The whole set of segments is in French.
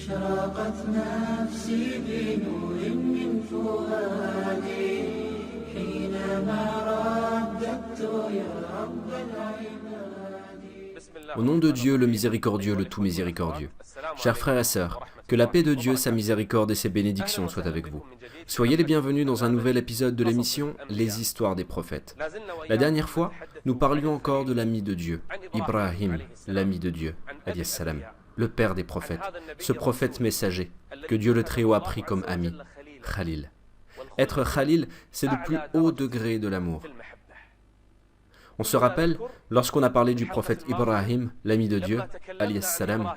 أشرقت نفسي بنور من فؤادي حينما رددت يا رب العباد. Au nom de Dieu, le miséricordieux, le tout miséricordieux. Chers frères et sœurs, que la paix de Dieu, sa miséricorde et ses bénédictions soient avec vous. Soyez les bienvenus dans un nouvel épisode de l'émission Les histoires des prophètes. La dernière fois, nous parlions encore de l'ami de Dieu, Ibrahim, l'ami de Dieu, alayhi salam, le père des prophètes, ce prophète messager que Dieu le Très-Haut a pris comme ami, Khalil. Être Khalil, c'est le plus haut degré de l'amour. On se rappelle, lorsqu'on a parlé du prophète Ibrahim, l'ami de Dieu, alayhi salam,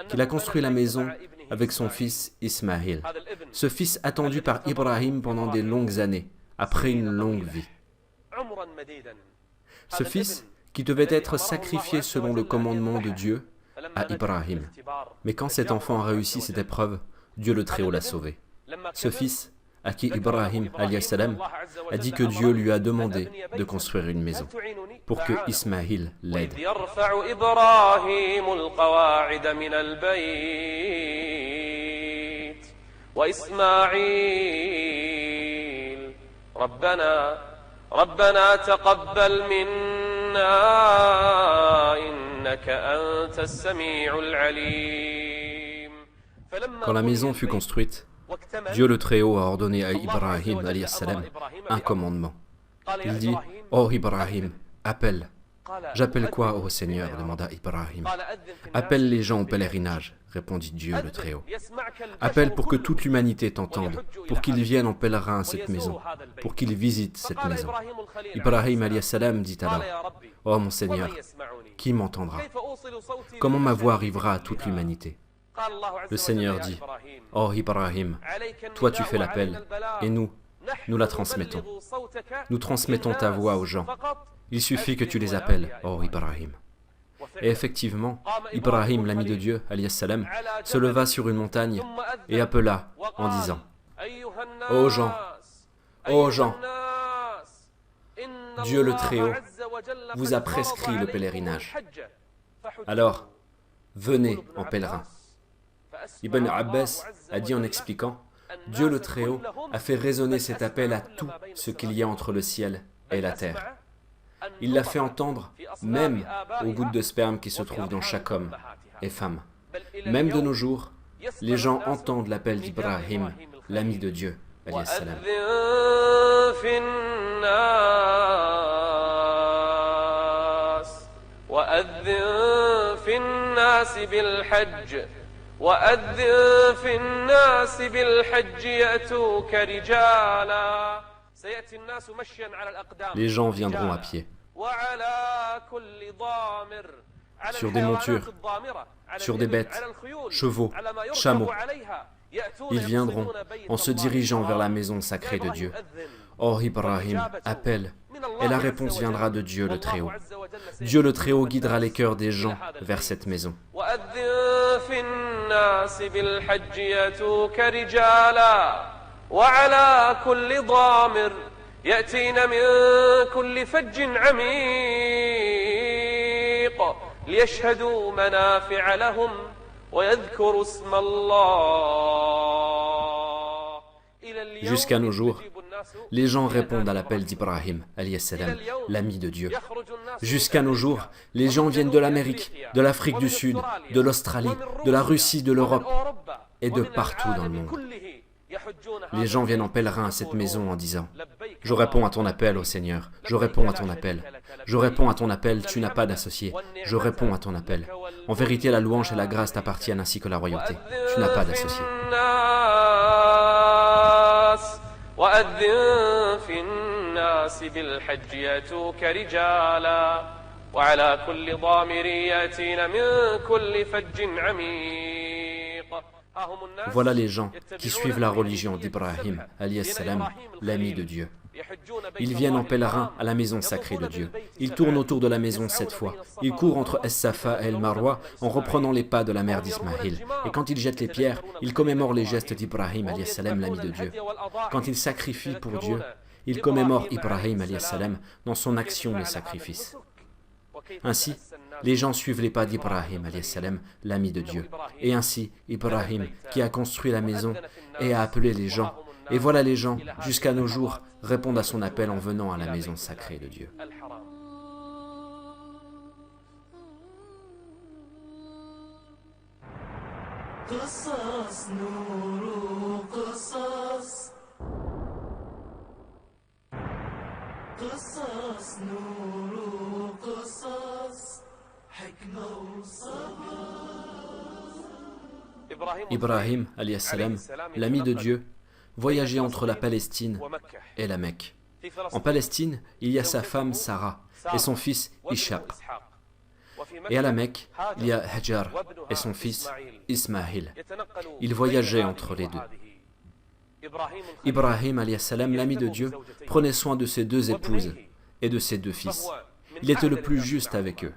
qu'il a construit la maison avec son fils Ismaïl. Ce fils attendu par Ibrahim pendant des longues années, après une longue vie. Ce fils qui devait être sacrifié selon le commandement de Dieu à Ibrahim. Mais quand cet enfant a réussi cette épreuve, Dieu le Très-Haut l'a sauvé. Ce fils à qui Ibrahim alayhi salam a dit que Dieu lui a demandé de construire une maison pour que Ismaïl l'aide. Quand la maison fut construite, Dieu le Très-Haut a ordonné à Ibrahim alayhi salam un commandement. Il dit « Oh Ibrahim, appelle. » « J'appelle quoi, ô Seigneur ?» demanda Ibrahim. « Appelle les gens au pèlerinage, répondit Dieu le Très-Haut. Appelle pour que toute l'humanité t'entende, pour qu'ils viennent en pèlerin à cette maison, pour qu'ils visitent cette maison. Ibrahim alayhi salam dit alors « Oh mon Seigneur, qui m'entendra? Comment ma voix arrivera à toute l'humanité ?» Le Seigneur dit « Oh Ibrahim, toi tu fais l'appel, et nous la transmettons. Nous transmettons ta voix aux gens. Il suffit que tu les appelles, oh Ibrahim. » Et effectivement, Ibrahim, l'ami de Dieu, alayhi salam, se leva sur une montagne et appela en disant « Ô gens, Dieu le Très-Haut vous a prescrit le pèlerinage. Alors, venez en pèlerin. » Ibn Abbas a dit en expliquant, Dieu le Très-Haut a fait résonner cet appel à tout ce qu'il y a entre le ciel et la terre. Il l'a fait entendre même aux gouttes de sperme qui se trouvent dans chaque homme et femme. Même de nos jours, les gens entendent l'appel d'Ibrahim, l'ami de Dieu, alayhi salam. Les gens viendront à pied, sur des montures, sur des bêtes, chevaux, chameaux. Ils viendront en se dirigeant vers la maison sacrée de Dieu. Oh Ibrahim, appelle, et la réponse viendra de Dieu le Très-Haut. Dieu le Très-Haut guidera les cœurs des gens vers cette maison. وعلى كل ضامر يأتين من كل فج عميق ليشهدوا منافع لهم ويذكروا اسم الله. Jusqu'à nos jours, les gens répondent à l'appel d'Ibrahim, alayhi salam, l'ami de Dieu. Jusqu'à nos jours, les gens viennent de l'Amérique, de l'Afrique du Sud, de l'Australie, de la Russie, de l'Europe et de partout dans le monde. Les gens viennent en pèlerin à cette maison en disant « Je réponds à ton appel, ô Seigneur, je réponds à ton appel. Je réponds à ton appel, tu n'as pas d'associé. Je réponds à ton appel. En vérité, la louange et la grâce t'appartiennent ainsi que la royauté. Tu n'as pas d'associé. » Voilà les gens qui suivent la religion d'Ibrahim, alayhi salam, l'ami de Dieu. Ils viennent en pèlerin à la maison sacrée de Dieu. Ils tournent autour de la maison 7 fois. Ils courent entre Es-Safa et El-Marwa en reprenant les pas de la mère d'Ismaïl. Et quand ils jettent les pierres, ils commémorent les gestes d'Ibrahim, alayhi salam, l'ami de Dieu. Quand ils sacrifient pour Dieu, ils commémorent Ibrahim, alayhi salam, dans son action de sacrifice. Ainsi, les gens suivent les pas d'Ibrahim, alayhi salam, l'ami de Dieu. Et ainsi, Ibrahim, qui a construit la maison et a appelé les gens, et voilà les gens, jusqu'à nos jours, répondent à son appel en venant à la maison sacrée de Dieu. قصص نور قصص قصص نور قصص حكمة وصبر. Ibrahim, alayhi salam, l'ami de Dieu, voyageait entre la Palestine et la Mecque. En Palestine, il y a sa femme Sarah et son fils Ishaq. Et à la Mecque, il y a Hajar et son fils Ismaïl. Ils voyageaient entre les deux. Ibrahim, alayhi salam, l'ami de Dieu, prenait soin de ses deux épouses et de ses deux fils. Il était le plus juste avec eux.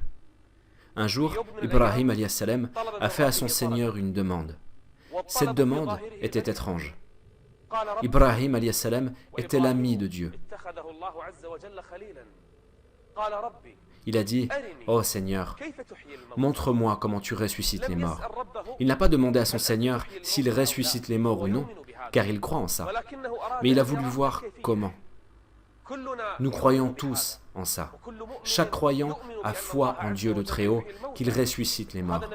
Un jour, Ibrahim, alayhi salam, a fait à son Seigneur une demande. Cette demande était étrange. Ibrahim, alayhi salam, était l'ami de Dieu. Il a dit, « Oh Seigneur, montre-moi comment tu ressuscites les morts. » Il n'a pas demandé à son Seigneur s'il ressuscite les morts ou non, car il croit en ça. Mais il a voulu voir comment. Nous croyons tous en ça. Chaque croyant a foi en Dieu le Très-Haut, qu'il ressuscite les morts.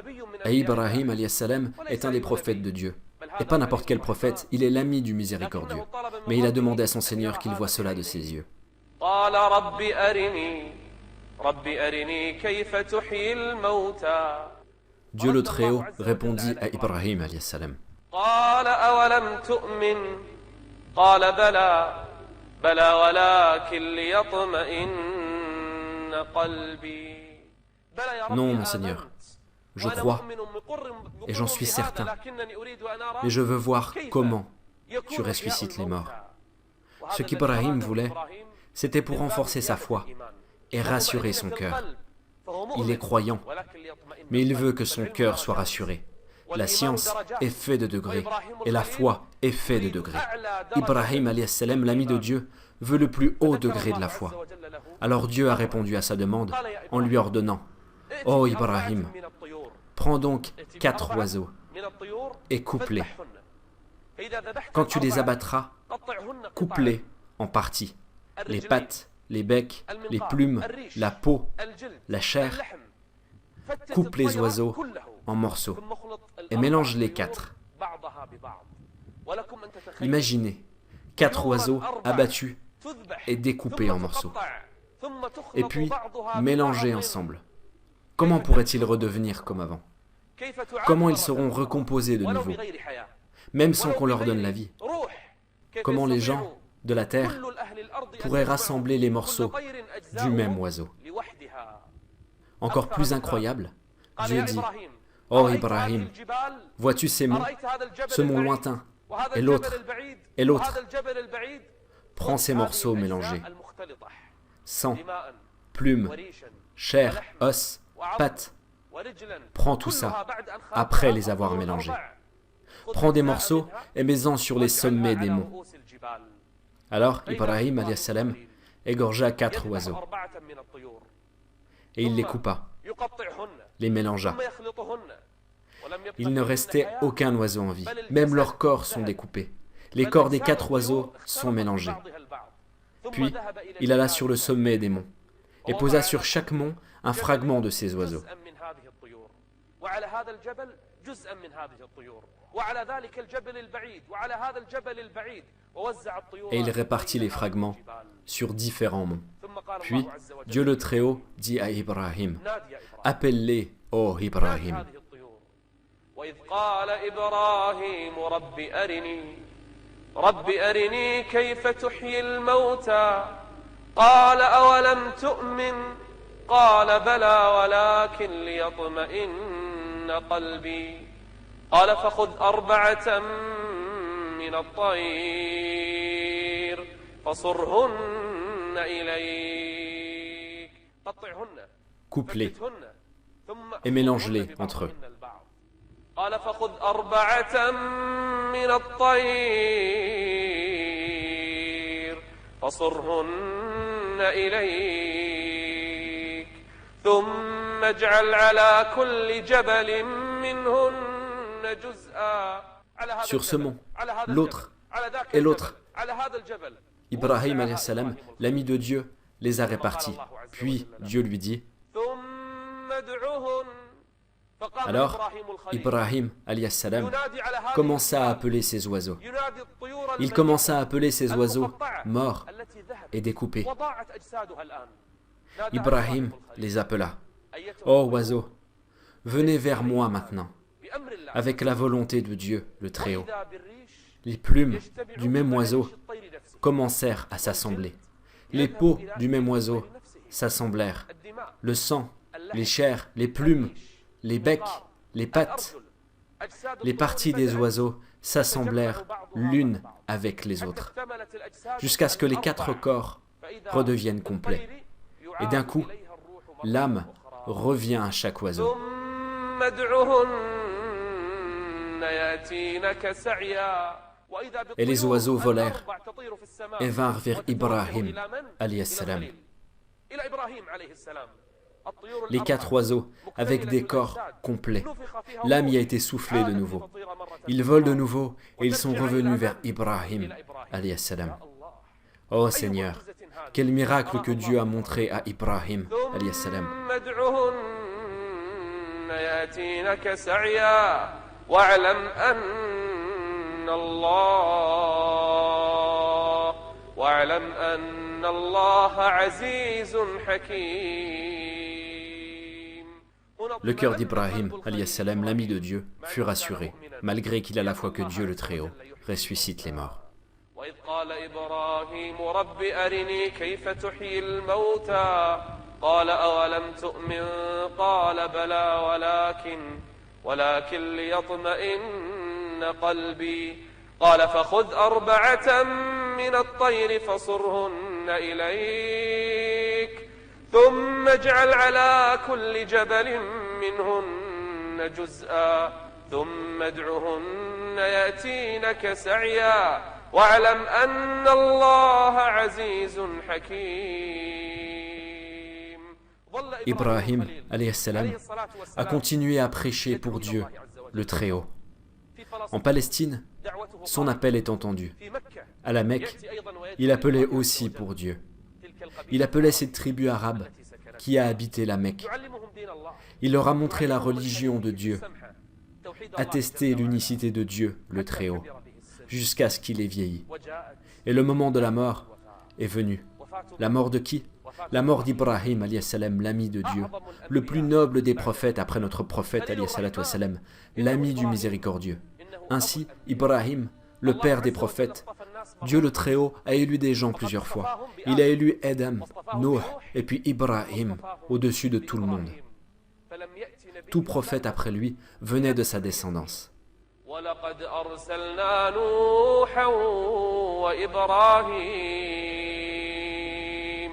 Et Ibrahim, alayhi salam, est un des prophètes de Dieu. Et pas n'importe quel prophète, il est l'ami du miséricordieux. Mais il a demandé à son Seigneur qu'il voie cela de ses yeux. Dieu le Très-Haut répondit à Ibrahim, alayhi salam. Non, mon Seigneur, je crois et j'en suis certain, mais je veux voir comment tu ressuscites les morts. Ce qu'Ibrahim voulait, c'était pour renforcer sa foi et rassurer son cœur. Il est croyant, mais il veut que son cœur soit rassuré. La science est faite de degrés et la foi est faite de degrés. Ibrahim, alayhi salam, l'ami de Dieu, veut le plus haut degré de la foi. Alors Dieu a répondu à sa demande en lui ordonnant, « Oh Ibrahim, prends donc 4 oiseaux et coupe-les. Quand tu les abattras, coupe-les en parties, les pattes, les becs, les plumes, la peau, la chair. Coupe les oiseaux en morceaux et mélange les 4. Imaginez 4 oiseaux abattus et découpés en morceaux, et puis mélangés ensemble. Comment pourraient-ils redevenir comme avant? Comment ils seront recomposés de nouveau, même sans qu'on leur donne la vie? Comment les gens de la terre pourraient rassembler les morceaux du même oiseau? Encore plus incroyable, Dieu dit, « Oh Ibrahim, vois-tu ces monts, ce mont lointain, et l'autre, prends ces morceaux mélangés, sang, plumes, chair, os, pattes, prends tout ça, après les avoir mélangés. Prends des morceaux et mets-en sur les sommets des monts. » Alors Ibrahim, alayhi salam, égorgea 4 oiseaux, et il les coupa, les mélangea. Il ne restait aucun oiseau en vie, même leurs corps sont découpés. Les corps des 4 oiseaux sont mélangés. Puis, il alla sur le sommet des monts, et posa sur chaque mont un fragment de ces oiseaux. Et il répartit les fragments sur différents monts. Puis, Dieu le Très-Haut dit à Ibrahim, « Appelle-les, ô Ibrahim. » رب أرني كيف تحيي الموتى قال أولم تؤمن قال بلى ولكن ليطمئن قلبي قال فخذ 4 من الطير فصرهن إليك قطعهن Coupe-les et mélange-les entre eux. قال فخذ 4 من الطير فصرهن إليك ثم اجعل على كل جبل منهن جزءا. Sur ce mont, l'autre et l'autre. Ibrahim alayhi salam, l'ami de Dieu, les a répartis. Puis Dieu lui dit, alors Ibrahim alayhi salam commença à appeler ces oiseaux. Il commença à appeler ces oiseaux morts et découpés. Ibrahim les appela. Ô oiseaux, venez vers moi maintenant, avec la volonté de Dieu, le Très-Haut. Les plumes du même oiseau commencèrent à s'assembler. Les peaux du même oiseau s'assemblèrent. Le sang, les chairs, les plumes, les becs, les pattes, les parties des oiseaux s'assemblèrent l'une avec les autres, jusqu'à ce que les 4 corps redeviennent complets. Et d'un coup, l'âme revient à chaque oiseau. Et les oiseaux volèrent et vinrent vers Ibrahim alayhi salam. Les 4 oiseaux avec des corps complets. L'âme y a été soufflée de nouveau. Ils volent de nouveau et ils sont revenus vers Ibrahim alayhi salam. Ô Seigneur, quel miracle que Dieu a montré à Ibrahim alayhi salam. Le cœur d'Ibrahim alayhi salam, l'ami de Dieu, fut rassuré, malgré qu'il a la foi que Dieu le Très-Haut ressuscite les morts. وإذ قال إبراهيم رب أرني كيف تحيي الموتى قال أولم تؤمن قال بلى ولكن ليطمئن قلبي قال فخذ 4 من الطير فصرهن إليك ثم اجعل على كل جبل منهن جزءا ثم ادعهن يأتينك سعيا واعلم أن الله عزيز حكيم. Ibrahim alayhi salam a continué à prêcher pour Dieu, le Très-Haut. En Palestine, son appel est entendu. À la Mecque, il appelait aussi pour Dieu. Il appelait cette tribu arabe qui a habité la Mecque. Il leur a montré la religion de Dieu, attesté l'unicité de Dieu, le Très-Haut, jusqu'à ce qu'il ait vieilli. Et le moment de la mort est venu. La mort de qui? La mort d'Ibrahim alayhi salam, l'ami de Dieu, le plus noble des prophètes après notre prophète alayhi salatu wassalam, l'ami du miséricordieux. Ainsi, Ibrahim, le père des prophètes, Dieu le Très-Haut a élu des gens plusieurs fois. Il a élu Adam, Nuh et puis Ibrahim au-dessus de tout le monde. Tout prophète après lui venait de sa descendance. ولقد أرسلنا نوحا وإبراهيم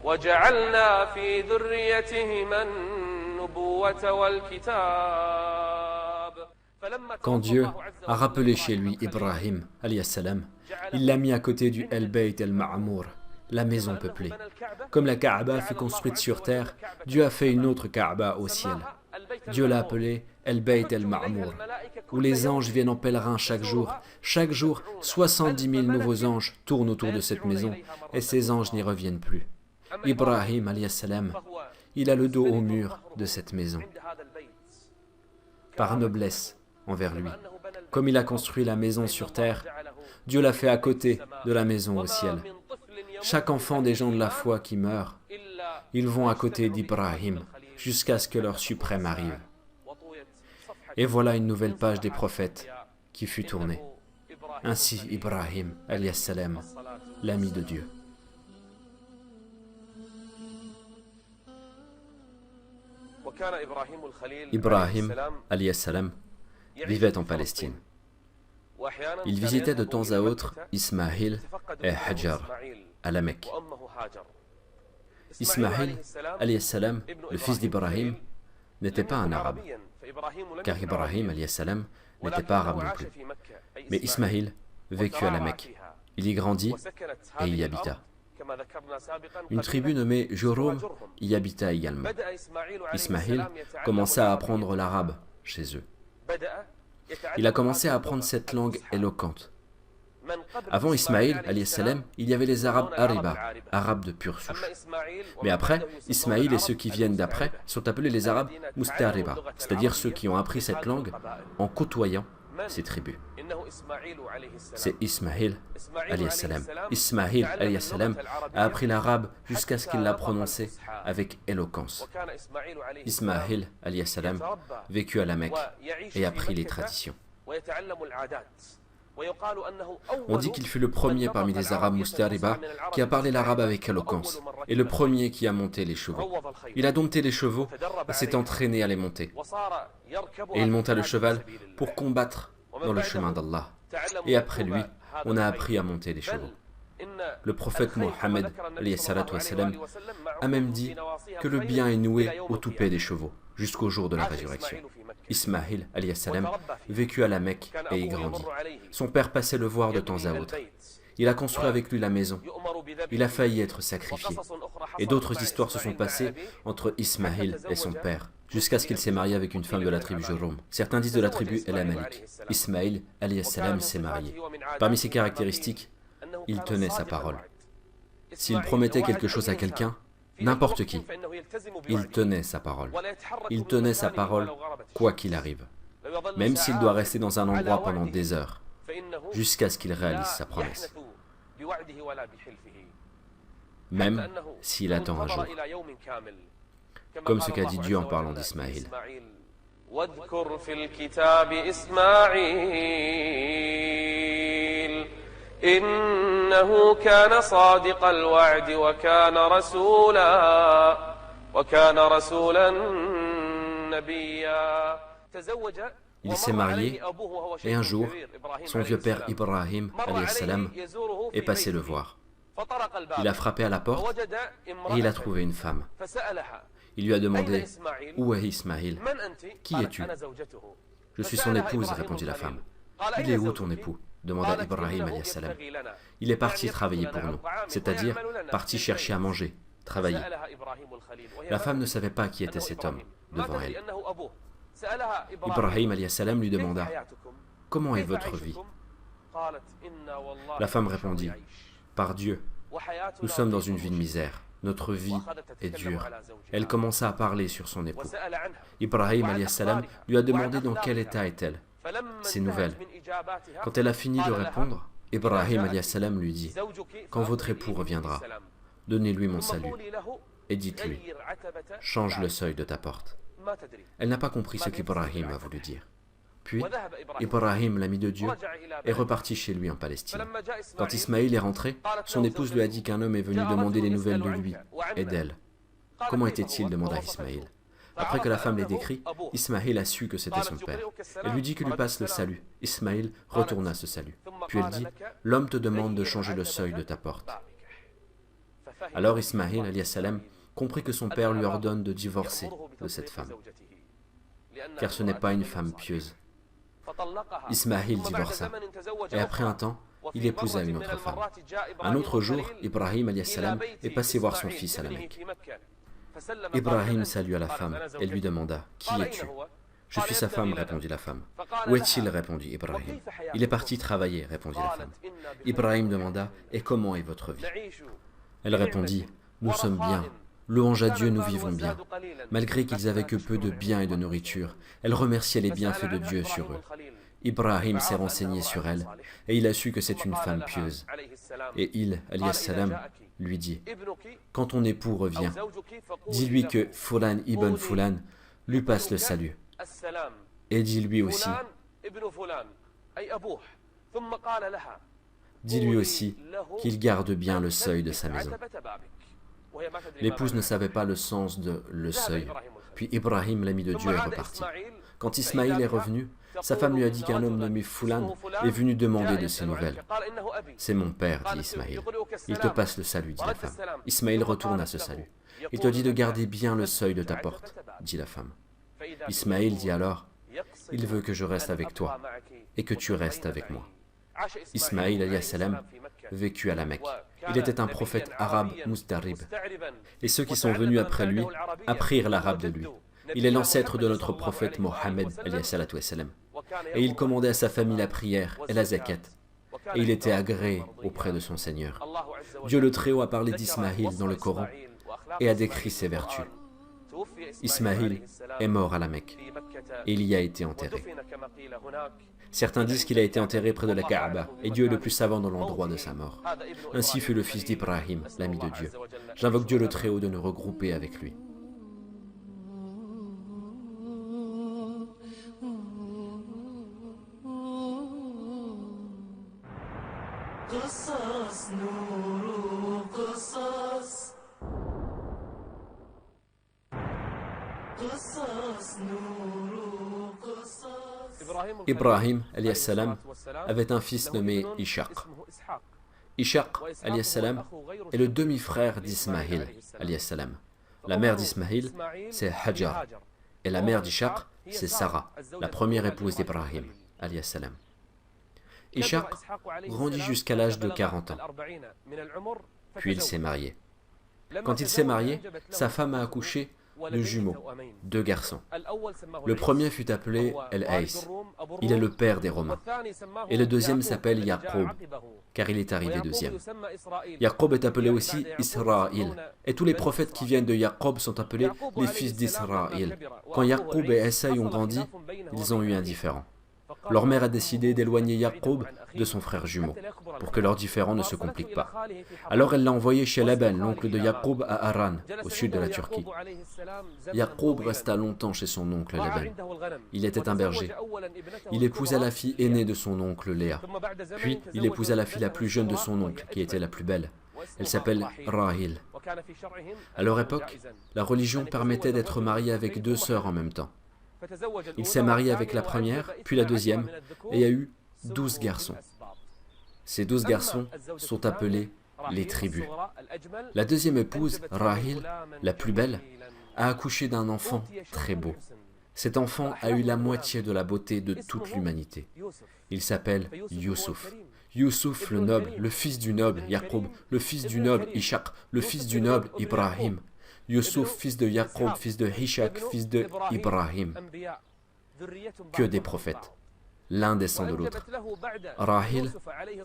وجعلنا في ذريتهما النبوة والكتاب. Quand Dieu a rappelé chez lui Ibrahim alayhi salam, il l'a mis à côté du El-Bayt el-Ma'amour, la maison peuplée. Comme la Kaaba fut construite sur terre, Dieu a fait une autre Kaaba au ciel. Dieu l'a appelé El-Bayt el-Ma'amour, où les anges viennent en pèlerin chaque jour. Chaque jour, 70 000 nouveaux anges tournent autour de cette maison, et ces anges n'y reviennent plus. Ibrahim alayhi salam, il a le dos au mur de cette maison, par noblesse envers lui. Comme il a construit la maison sur terre, Dieu l'a fait à côté de la maison au ciel. Chaque enfant des gens de la foi qui meurt, ils vont à côté d'Ibrahim, jusqu'à ce que leur suprême arrive. Et voilà une nouvelle page des prophètes qui fut tournée. Ainsi Ibrahim alayhi salam, l'ami de Dieu. Ibrahim alayhi salam vivait en Palestine. Il visitait de temps à autre Ismaïl et Hajar à la Mecque. Ismaïl alayhi salam, le fils d'Ibrahim, n'était pas un arabe, car Ibrahim alayhi salam n'était pas arabe non plus. Mais Ismaïl vécut à la Mecque. Il y grandit et il y habita. Une tribu nommée Jurhum y habita également. Ismaïl commença à apprendre l'arabe chez eux. Il a commencé à apprendre cette langue éloquente. Avant Ismaïl, il y avait les Arabes Ariba, Arabes de pure souche. Mais après, Ismaïl et ceux qui viennent d'après sont appelés les Arabes Mustariba, c'est-à-dire ceux qui ont appris cette langue en côtoyant ces tribus. C'est Ismaïl salam. Ismaïl salam a appris l'arabe jusqu'à ce qu'il l'a prononcé avec éloquence. Ismaïl salam vécut à la Mecque et apprit les traditions. On dit qu'il fut le premier parmi les Arabes Mustariba qui a parlé l'arabe avec éloquence, et le premier qui a monté les chevaux. Il a dompté les chevaux et s'est entraîné à les monter. Et il monta le cheval pour combattre dans le chemin d'Allah. Et après lui, on a appris à monter les chevaux. Le prophète Mohammed a même dit que le bien est noué au toupet des chevaux, jusqu'au jour de la résurrection. Ismaïl vécut à la Mecque et y grandit. Son père passait le voir de temps à autre. Il a construit avec lui la maison. Il a failli être sacrifié. Et d'autres histoires se sont passées entre Ismaïl et son père, jusqu'à ce qu'il s'est marié avec une femme de la tribu Jurhum. Certains disent de la tribu El Amalik. Ismaïl s'est marié. Parmi ses caractéristiques, il tenait sa parole. S'il promettait quelque chose à quelqu'un, n'importe qui, il tenait sa parole. Il tenait sa parole quoi qu'il arrive, même s'il doit rester dans un endroit pendant des heures, jusqu'à ce qu'il réalise sa promesse, même s'il attend un jour, comme ce qu'a dit Dieu en parlant d'Ismaïl. واذكر في الكتاب إسماعيل إنه كان صادق الوعد وكان رسولا نبيا. Il s'est marié et un jour, son vieux père Ibrahim est passé le voir. Il a frappé à la porte et il a trouvé une femme. Il lui a demandé « Où est Ismaïl? Qui es-tu » ? « Je suis son épouse » répondit la femme. « Il est où ton époux » demanda Ibrahim alayhi salam. « Il est parti travailler pour nous, c'est-à-dire parti chercher à manger, travailler. » La femme ne savait pas qui était cet homme devant elle. Ibrahim alayhi salam lui demanda « Comment est votre vie » ? La femme répondit « Par Dieu, nous sommes dans une vie de misère. Notre vie est dure. » Elle commença à parler sur son époux. Ibrahim alayhi salam lui a demandé dans quel état est-elle. Ses nouvelles. Quand elle a fini de répondre, Ibrahim alayhi salam lui dit « Quand votre époux reviendra, donnez-lui mon salut et dites-lui « Change le seuil de ta porte. » Elle n'a pas compris ce qu'Ibrahim a voulu dire. Puis, Ibrahim, l'ami de Dieu, est reparti chez lui en Palestine. Quand Ismaïl est rentré, son épouse lui a dit qu'un homme est venu demander les nouvelles de lui et d'elle. Comment était-il demanda Ismaïl. Après que la femme l'ait décrit, Ismaïl a su que c'était son père. Elle lui dit qu'il lui passe le salut. Ismaïl retourna ce salut. Puis elle dit, « L'homme te demande de changer le seuil de ta porte. » Alors Ismaïl alayhi salam comprit que son père lui ordonne de divorcer de cette femme, car ce n'est pas une femme pieuse. Ismaïl divorça, et après un temps, il épousa une autre femme. Un autre jour, Ibrahim alayhi salam est passé voir son fils à la Mecque. Ibrahim salua la femme et lui demanda « Qui es-tu » ? « Je suis sa femme » répondit la femme. « Où est-il » répondit Ibrahim. « Il est parti travailler » répondit la femme. Ibrahim demanda « Et comment est votre vie » ? Elle répondit « Nous sommes bien. Louange à Dieu, nous vivons bien. » Malgré qu'ils avaient que peu de biens et de nourriture, elle remerciait les bienfaits de Dieu sur eux. Ibrahim s'est renseigné sur elle et il a su que c'est une femme pieuse. Et il, alayhi salam, lui dit « Quand ton époux revient, dis-lui que Fulan ibn Fulan lui passe le salut. Et dis-lui aussi, qu'il garde bien le seuil de sa maison. » L'épouse ne savait pas le sens de le seuil. Puis Ibrahim, l'ami de Dieu, est reparti. Quand Ismaïl est revenu, sa femme lui a dit qu'un homme nommé Fulan est venu demander de ses nouvelles. « C'est mon père, dit Ismaïl. Il te passe le salut, dit la femme. Ismaïl retourne à ce salut. Il te dit de garder bien le seuil de ta porte, dit la femme. Ismaïl dit alors, il veut que je reste avec toi et que tu restes avec moi. Ismaïl alayhi salam vécut à la Mecque. Il était un prophète arabe mustarib. Et ceux qui sont venus après lui apprirent l'arabe de lui. Il est l'ancêtre de notre prophète Mohammed alayhi salam. Et il commandait à sa famille la prière et la zakat. Et il était agréé auprès de son Seigneur. Dieu le Très-Haut a parlé d'Ismaïl dans le Coran et a décrit ses vertus. Ismaïl est mort à la Mecque et il y a été enterré. Certains disent qu'il a été enterré près de la Kaaba et Dieu est le plus savant dans l'endroit de sa mort. Ainsi fut le fils d'Ibrahim, l'ami de Dieu. J'invoque Dieu le Très-Haut de nous regrouper avec lui. قصص نور قصص قصص نور قصص Ibrahim alayhi salam avait un fils nommé Ishaq. Ishaq alayhi salam est le demi-frère d'Ismaïl alayhi salam. La mère d'Ismaïl, c'est Hajar. Et la mère d'Ishaq, c'est Sarah, la première épouse d'Ibrahim alayhi salam. Ishaq grandit jusqu'à l'âge de 40 ans. Puis il s'est marié. Quand il s'est marié, sa femme a accouché de jumeaux, 2 garçons. Le premier fut appelé El-Haïs. Il est le père des Romains. Et le deuxième s'appelle Yaqub, car il est arrivé deuxième. Yaqub est appelé aussi Israël. Et tous les prophètes qui viennent de Yaqub sont appelés les fils d'Israël. Quand Yaqub et Esaï ont grandi, ils ont eu un différend. Leur mère a décidé d'éloigner Yaqub de son frère jumeau, pour que leur différend ne se complique pas. Alors elle l'a envoyé chez Laban, l'oncle de Yaqub à Haran, au sud de la Turquie. Yaqub resta longtemps chez son oncle Laban. Il était un berger. Il épousa la fille aînée de son oncle Léa. Puis il épousa la fille la plus jeune de son oncle, qui était la plus belle. Elle s'appelle Rahil. À leur époque, la religion permettait d'être marié avec 2 sœurs en même temps. Il s'est marié avec la première, puis la deuxième, et il y a eu 12 garçons. Ces 12 garçons sont appelés les tribus. La deuxième épouse, Rahil, la plus belle, a accouché d'un enfant très beau. Cet enfant a eu la moitié de la beauté de toute l'humanité. Il s'appelle Youssouf. Youssouf le noble, le fils du noble Yaqub, le fils du noble Ishaq, le fils du noble Ibrahim. Youssouf, fils de Yaqub, fils de Ishaq, fils de Ibrahim. Que des prophètes. L'un descend de l'autre. Rahil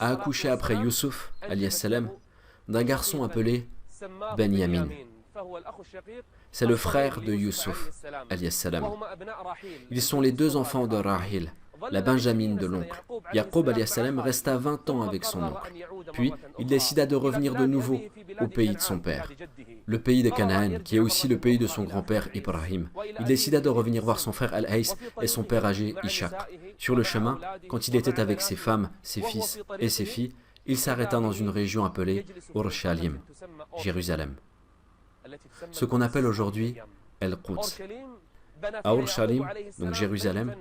a accouché après Youssouf, alayhi salam, d'un garçon appelé Benyamin. C'est le frère de Youssouf, alayhi salam. Ils sont les 2 enfants de Rahil, la Benjamine de l'oncle. Yaqub alayhi salam resta 20 ans avec son oncle. Puis, il décida de revenir de nouveau au pays de son père, le pays de Canaan, qui est aussi le pays de son grand-père Ibrahim. Il décida de revenir voir son frère Al-Haïs et son père âgé Ishaq. Sur le chemin, quand il était avec ses femmes, ses fils et ses filles, il s'arrêta dans une région appelée Urushalim, Jérusalem, ce qu'on appelle aujourd'hui El-Quds. À Urushalim, donc Jérusalem,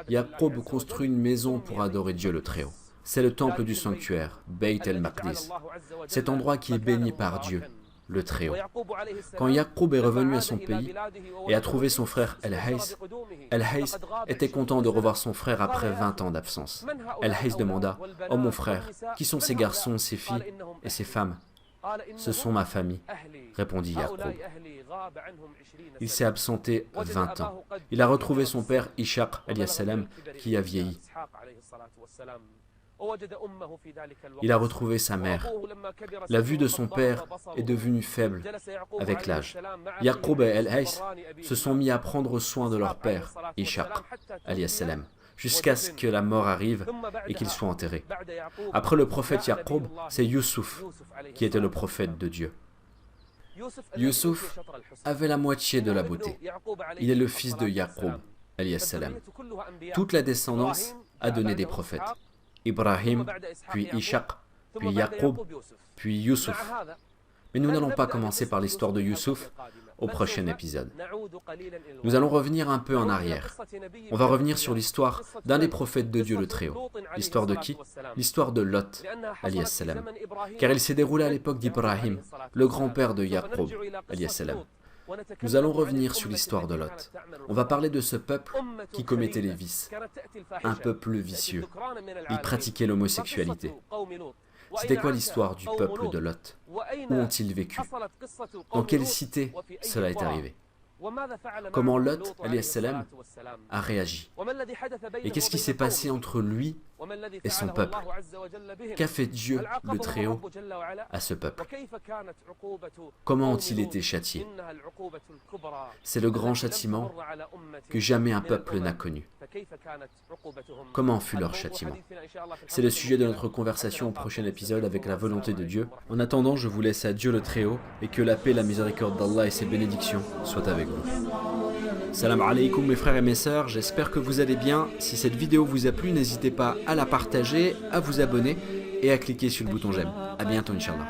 Yaqub construit une maison pour adorer Dieu le Très-Haut. C'est le temple du sanctuaire, Beit el-Maqdis, cet endroit qui est béni par Dieu, le Très-Haut. Quand Yaqub est revenu à son pays et a trouvé son frère El-Haïs, El-Haïs était content de revoir son frère après 20 ans d'absence. El-Haïs demanda « Oh mon frère, qui sont ces garçons, ces filles et ces femmes ?»« Ce sont ma famille, » répondit Yaqub. Il s'est absenté 20 ans. Il a retrouvé son père Ishaq alayhi salam qui a vieilli. Il a retrouvé sa mère. La vue de son père est devenue faible avec l'âge. Yaqub et El-Haïs se sont mis à prendre soin de leur père, Ishaq alayhi salam, jusqu'à ce que la mort arrive et qu'il soit enterré. Après le prophète Yaqub, c'est Youssouf qui était le prophète de Dieu. Youssouf avait la moitié de la beauté. Il est le fils de Yaqub alayhi salam. Toute la descendance a donné des prophètes. Ibrahim, puis Ishaq, puis Yaqub, puis Youssouf. Mais nous n'allons pas commencer par l'histoire de Youssouf au prochain épisode. Nous allons revenir un peu en arrière. On va revenir sur l'histoire d'un des prophètes de Dieu le Très-Haut. L'histoire de qui? L'histoire de Lot, alayhi salam. Car il s'est déroulé à l'époque d'Ibrahim, le grand-père de Yaqub, alayhi salam. Nous allons revenir sur l'histoire de Lot. On va parler de ce peuple qui commettait les vices. Un peuple vicieux. Il pratiquait l'homosexualité. C'était quoi l'histoire du peuple de Lot? Où ont-ils vécu? Dans quelle cité cela est arrivé? Comment Lot, alayhi salam, a réagi? Et qu'est-ce qui s'est passé entre lui et son peuple? Qu'a fait Dieu, le Très-Haut, à ce peuple? Comment ont-ils été châtiés? C'est le grand châtiment que jamais un peuple n'a connu. Comment fut leur châtiment? C'est le sujet de notre conversation au prochain épisode avec la volonté de Dieu. En attendant, je vous laisse à Dieu le Très-Haut et que la paix, la miséricorde d'Allah et ses bénédictions soient avec vous. Salam alaikum mes frères et mes sœurs, j'espère que vous allez bien. Si cette vidéo vous a plu, n'hésitez pas à la partager, à vous abonner et à cliquer sur le bouton j'aime. A bientôt Inch'Allah.